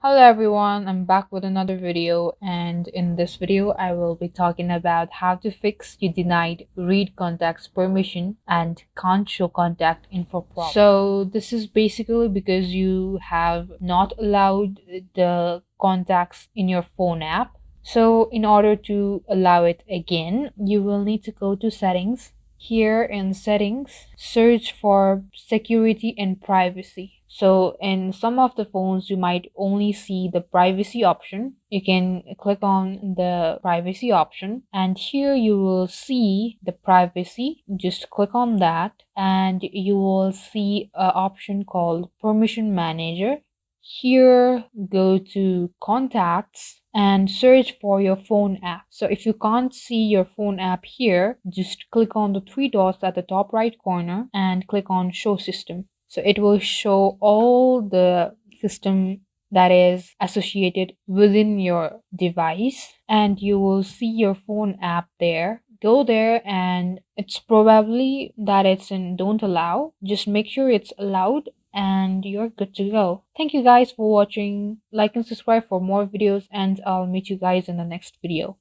Hello everyone, I'm back with another video, and in this video I will be talking about how to fix you denied read contacts permission and can't show contact info problem. So this is basically because you have not allowed the contacts in your phone app. So in order to allow it again, you will need to go to settings. Here in settings, search for security and privacy. So in some of the phones, you might only see the privacy option. You can click on the privacy option, and here you will see the privacy. Just click on that and you will see an option called permission manager. Here, go to contacts and search for your phone app. So if you can't see your phone app here, just click on the three dots at the top right corner and click on show system. So it will show all the system that is associated within your device, and you will see your phone app there. Go there, and it's probably that it's in don't allow. Just make sure it's allowed and you're good to go. Thank you guys for watching. Like and subscribe for more videos, and I'll meet you guys in the next video.